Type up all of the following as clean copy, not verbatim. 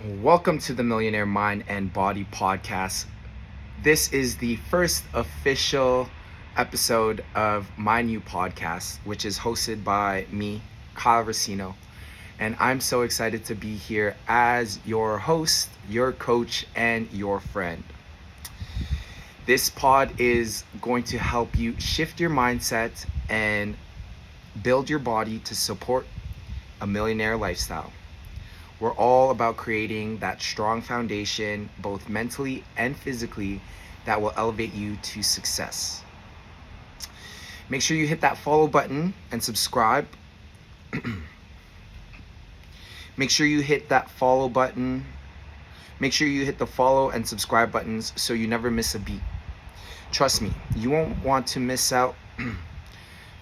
Welcome to the Millionaire Mind and Body Podcast. This is the first official episode of my new podcast, which is hosted by me, Kyle Receno. And I'm so excited to be here as your host, your coach, and your friend. This pod is going to help you shift your mindset and build your body to support a millionaire lifestyle. We're all about creating that strong foundation, both mentally and physically, that will elevate you to success. Make sure you hit that follow button and subscribe. Make sure you hit that follow button. Make sure you hit the follow and subscribe buttons so you never miss a beat. Trust me, you won't want to miss out.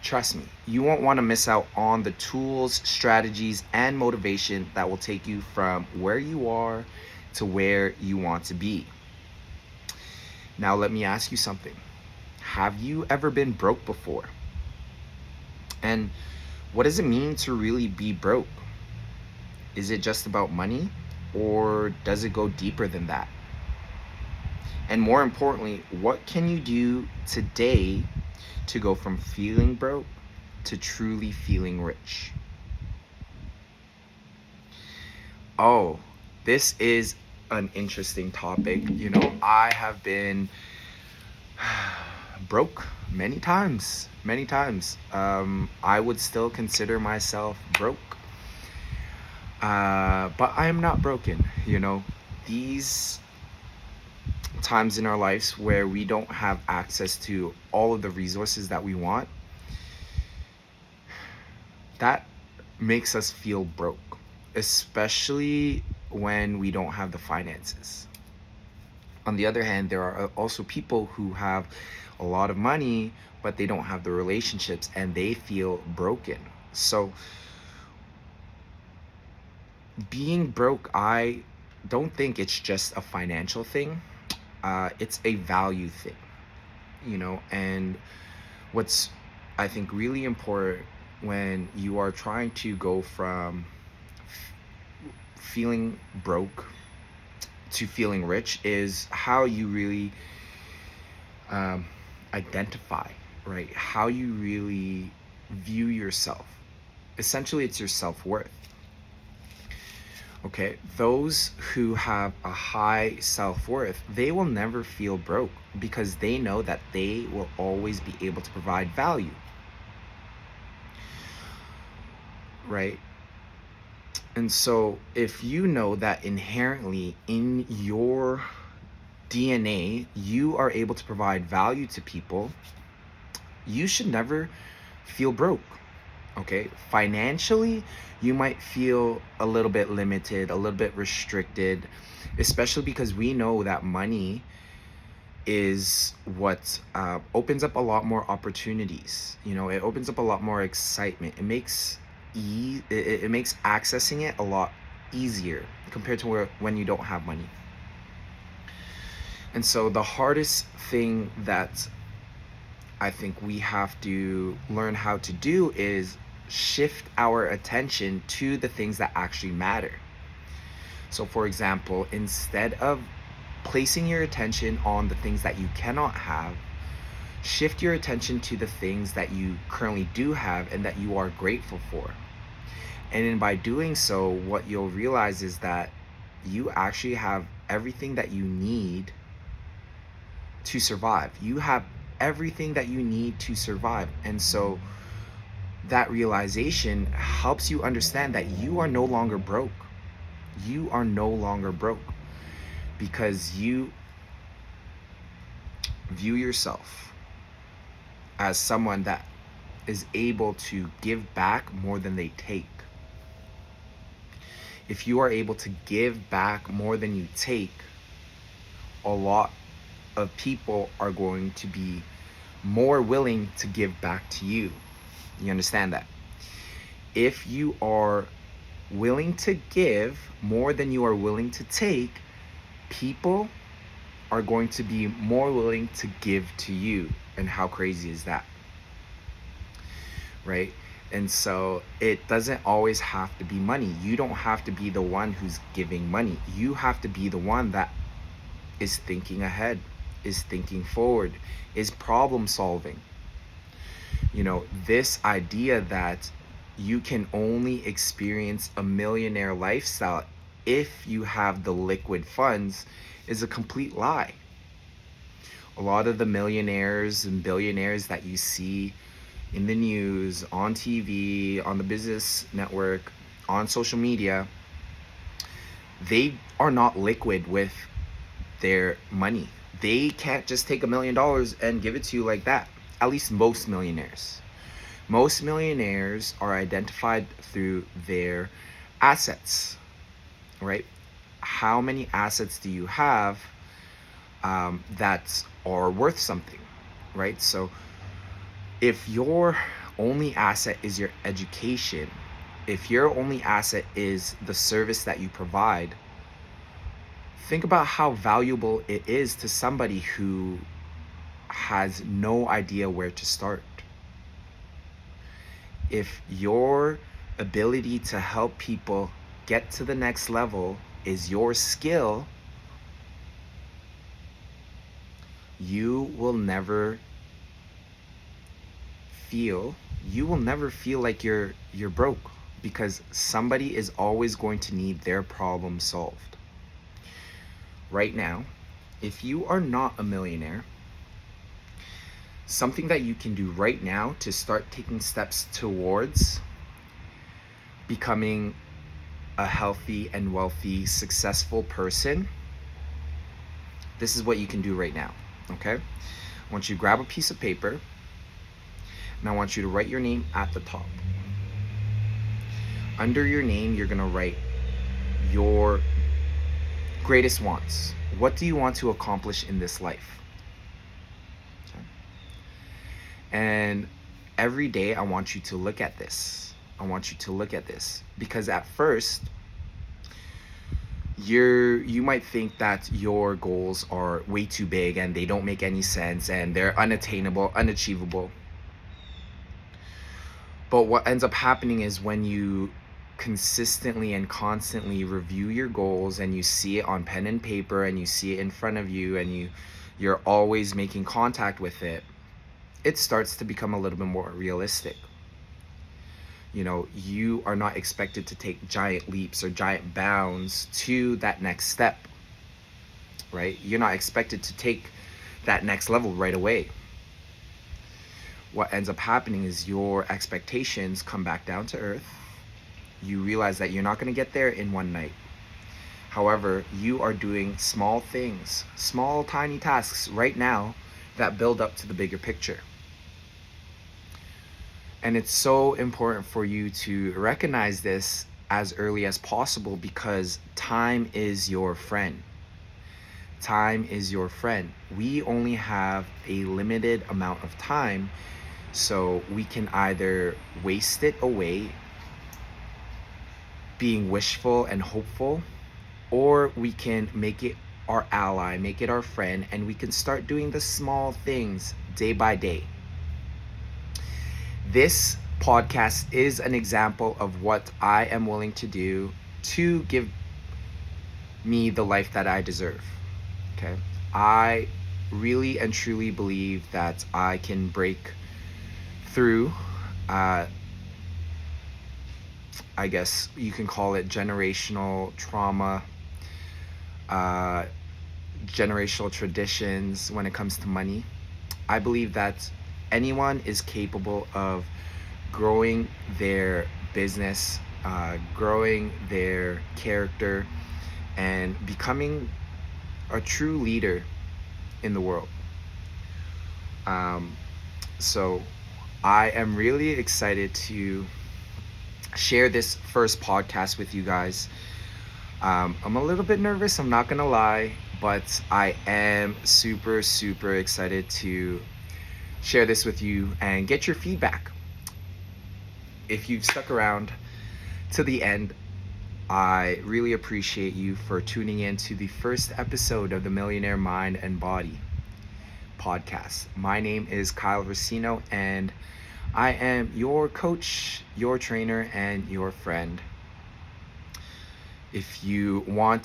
Trust me, you won't want to miss out on the tools, strategies, and motivation that will take you from where you are to where you want to be. Now, let me ask you something. Have you ever been broke before? And what does it mean to really be broke? Is it just about money, or does it go deeper than that? And more importantly, what can you do today to go from feeling broke to truly feeling rich? Oh, this is an interesting topic. I have been broke many times. I would still consider myself broke. But I am not broken. These times in our lives where we don't have access to all of the resources that we want, that makes us feel broke, especially when we don't have the finances. On the other hand, there are also people who have a lot of money, but they don't have the relationships and they feel broken. So being broke, I don't think it's just a financial thing. It's a value thing, and what's, I think, really important when you are trying to go from feeling broke to feeling rich is how you really identify, right? How you really view yourself. Essentially, it's your self-worth. Okay, those who have a high self-worth, they will never feel broke because they know that they will always be able to provide value. Right? And so if you know that inherently in your DNA, you are able to provide value to people, you should never feel broke. Okay, financially, you might feel a little bit limited, a little bit restricted, especially because we know that money is what opens up a lot more opportunities. It opens up a lot more excitement. It makes accessing it a lot easier compared to when you don't have money. And so the hardest thing that I think we have to learn how to do is shift our attention to the things that actually matter. So for example, instead of placing your attention on the things that you cannot have, shift your attention to the things that you currently do have and that you are grateful for. And then by doing so, what you'll realize is that you actually have everything that you need to survive. You have everything that you need to survive. And so that realization helps you understand that you are no longer broke. You are no longer broke because you view yourself as someone that is able to give back more than they take. If you are able to give back more than you take, a lot of people are going to be more willing to give back to you. You understand that? If you are willing to give more than you are willing to take, people are going to be more willing to give to you. And how crazy is that? Right? And so it doesn't always have to be money. You don't have to be the one who's giving money. You have to be the one that is thinking ahead, is thinking forward, is problem solving. This idea that you can only experience a millionaire lifestyle if you have the liquid funds is a complete lie. A lot of the millionaires and billionaires that you see in the news, on TV, on the business network, on social media, they are not liquid with their money. They can't just take $1 million and give it to you like that. At least most millionaires. Most millionaires are identified through their assets, right? How many assets do you have that are worth something, right? So if your only asset is your education, if your only asset is the service that you provide, think about how valuable it is to somebody who has no idea where to start. If your ability to help people get to the next level is your skill, you will never feel like you're broke, because somebody is always going to need their problem solved. Right now, if you are not a millionaire, something that you can do right now to start taking steps towards becoming a healthy and wealthy, successful person, this is what you can do right now, okay? I want you to grab a piece of paper, and I want you to write your name at the top. Under your name, you're gonna write your greatest wants. What do you want to accomplish in this life? Okay. And every day, I want you to look at this. Because at first, you might think that your goals are way too big and they don't make any sense and they're unattainable, unachievable. But what ends up happening is when you consistently and constantly review your goals and you see it on pen and paper and you see it in front of you and you're always making contact with it, it starts to become a little bit more realistic. You are not expected to take giant leaps or giant bounds to that next step, right? You're not expected to take that next level right away. What ends up happening is your expectations come back down to earth. You realize that you're not going to get there in one night. However, you are doing small things, small, tiny tasks right now that build up to the bigger picture. And it's so important for you to recognize this as early as possible, because time is your friend. Time is your friend. We only have a limited amount of time, so we can either waste it away being wishful and hopeful, or we can make it our ally, make it our friend, and we can start doing the small things day by day. This podcast is an example of what I am willing to do to give me the life that I deserve. Okay? I really and truly believe that I can break through, I guess you can call it generational trauma, generational traditions when it comes to money. I believe that anyone is capable of growing their business, growing their character, and becoming a true leader in the world. So I am really excited to share this first podcast with you guys. I'm a little bit nervous, I'm not gonna lie, but I am super, super excited to share this with you and get your feedback. If you've stuck around to the end, I really appreciate you for tuning in to the first episode of the Millionaire Mind and Body podcast. My name is Kyle Receno, and I am your coach, your trainer, and your friend. If you want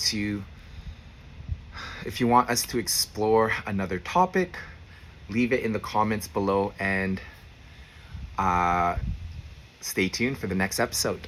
us to explore another topic, leave it in the comments below, and stay tuned for the next episode.